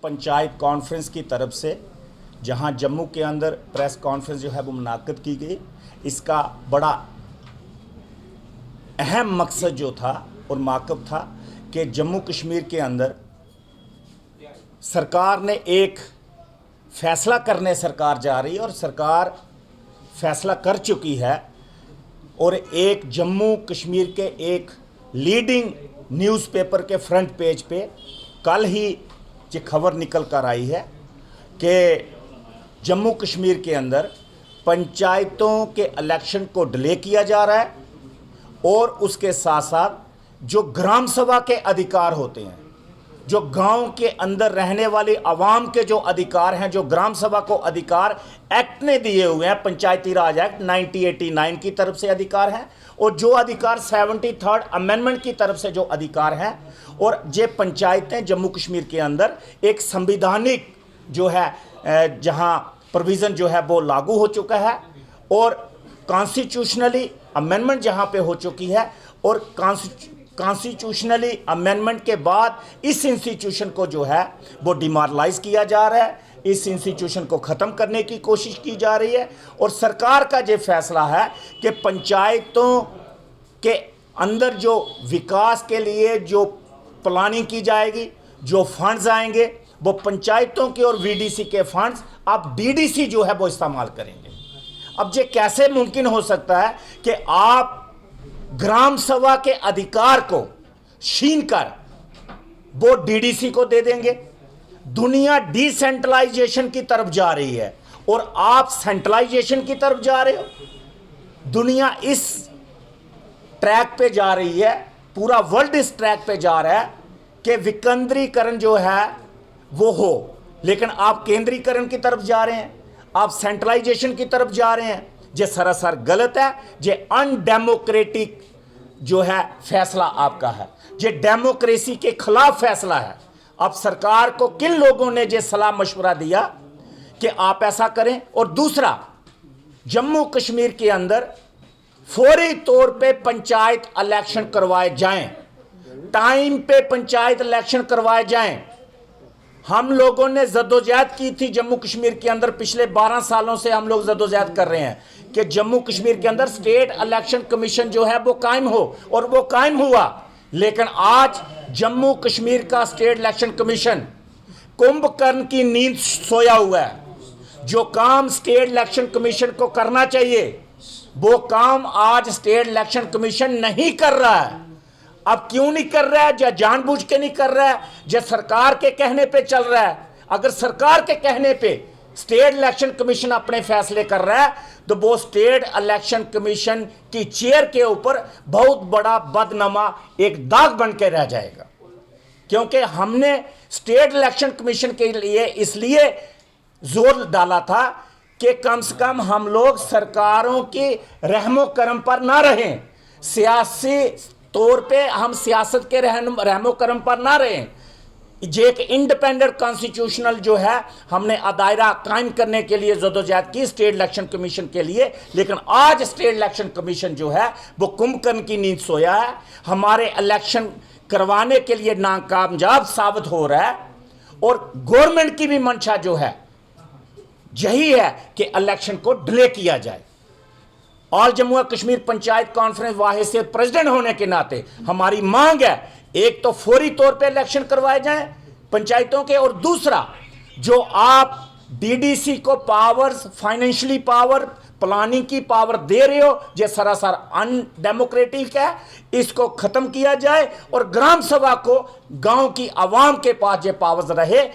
Panchayat conference की तरफ से जहां जम्मू के अंदर प्रेस कॉन्फ्रेंस जो है वो मुनाकिद की गई। इसका बड़ा अहम मकसद जो था और माकब था कि जम्मू कश्मीर के अंदर सरकार ने एक फ़ैसला करने सरकार जा रही है और सरकार फ़ैसला कर चुकी है। और एक जम्मू कश्मीर के एक लीडिंग न्यूज़पेपर के फ्रंट पेज पे कल ही ये खबर निकल कर आई है कि जम्मू कश्मीर के अंदर पंचायतों के इलेक्शन को डिले किया जा रहा है और उसके साथ साथ जो ग्राम सभा के अधिकार होते हैं, जो गांव के अंदर रहने वाली आवाम के जो अधिकार हैं, जो ग्राम सभा को अधिकार एक्ट ने दिए हुए हैं, पंचायती राज एक्ट 1989 की तरफ से अधिकार हैं और जो अधिकार 73rd अमेंडमेंट की तरफ से जो अधिकार हैं। और ये पंचायतें जम्मू कश्मीर के अंदर एक संविधानिक जो है जहां प्रोविज़न जो है वो लागू हो चुका है और कॉन्स्टिट्यूशनली अमेंडमेंट जहां पे हो चुकी है और कॉन्स्टिट्यूशनली अमेंडमेंट के बाद इस इंस्टीट्यूशन को जो है वो डिमोरलाइज किया जा रहा है, इस इंस्टीट्यूशन को ख़त्म करने की कोशिश की जा रही है। और सरकार का ये फैसला है कि पंचायतों के अंदर जो विकास के लिए जो प्लानिंग की जाएगी, जो फंड्स आएंगे वो पंचायतों के और वीडीसी के फंड्स अब डीडीसी जो है वो इस्तेमाल करेंगे। अब ये कैसे मुमकिन हो सकता है कि आप ग्राम सभा के अधिकार को छीन कर वो डीडीसी को दे देंगे? दुनिया डिसेंट्रलाइजेशन की तरफ जा रही है और आप सेंट्रलाइजेशन की तरफ जा रहे हो। दुनिया इस ट्रैक पे जा रही है, पूरा वर्ल्ड इस ट्रैक पे जा रहा है कि विकेंद्रीकरण जो है वो हो, लेकिन आप केंद्रीकरण की तरफ जा रहे हैं, आप सेंट्रलाइजेशन की तरफ जा रहे हैं। ये सरासर गलत है, ये अनडेमोक्रेटिक जो है फैसला आपका है, ये डेमोक्रेसी के खिलाफ फैसला है। अब सरकार को किन लोगों ने ये सलाह मशवरा दिया कि आप ऐसा करें? और दूसरा, जम्मू कश्मीर के अंदर फौरी तौर पे पंचायत इलेक्शन करवाए जाएं, टाइम पे पंचायत इलेक्शन करवाए जाएं। हम लोगों ने जद्दोजहद की थी जम्मू कश्मीर के अंदर, पिछले 12 सालों से हम लोग जद्दोजहद कर रहे हैं कि जम्मू कश्मीर के अंदर स्टेट इलेक्शन कमीशन जो है वो कायम हो, और वो कायम हुआ। लेकिन आज जम्मू कश्मीर का स्टेट इलेक्शन कमीशन कुंभकर्ण की नींद सोया हुआ है। जो काम स्टेट इलेक्शन कमीशन को करना चाहिए वो काम आज स्टेट इलेक्शन कमीशन नहीं कर रहा है। अब क्यों नहीं कर रहा है? या जानबूझ के नहीं कर रहा है, या सरकार के कहने पे चल रहा है? अगर सरकार के कहने पे स्टेट इलेक्शन कमीशन अपने फैसले कर रहा है तो वो स्टेट इलेक्शन कमीशन की चेयर के ऊपर बहुत बड़ा बदनामा एक दाग बन के रह जाएगा। क्योंकि हमने स्टेट इलेक्शन कमीशन के लिए इसलिए जोर डाला था कि कम से कम हम लोग सरकारों की रहमो करम पर ना रहें, सियासी तौर पे हम सियासत के रहमो करम पर ना रहें। ये एक इंडिपेंडेंट कॉन्स्टिट्यूशनल जो है हमने दायरा कायम करने के लिए जद्दोजहद की स्टेट इलेक्शन कमीशन के लिए। लेकिन आज स्टेट इलेक्शन कमीशन जो है वो कुंभकर्ण की नींद सोया है, हमारे इलेक्शन करवाने के लिए नाकामयाब साबित हो रहा है। और गवर्नमेंट की भी मंशा जो है यही है कि इलेक्शन को डिले किया जाए। ऑल जम्मू कश्मीर पंचायत कॉन्फ्रेंस वाहिद से प्रेसिडेंट होने के नाते हमारी मांग है, एक तो फौरी तौर पे इलेक्शन करवाए जाएं पंचायतों के, और दूसरा जो आप डीडीसी को पावर्स, फाइनेंशियली पावर, प्लानिंग की पावर दे रहे हो, ये सरासर अनडेमोक्रेटिक है, इसको खत्म किया जाए और ग्राम सभा को गांव की आवाम के पास ये पावर्स रहे।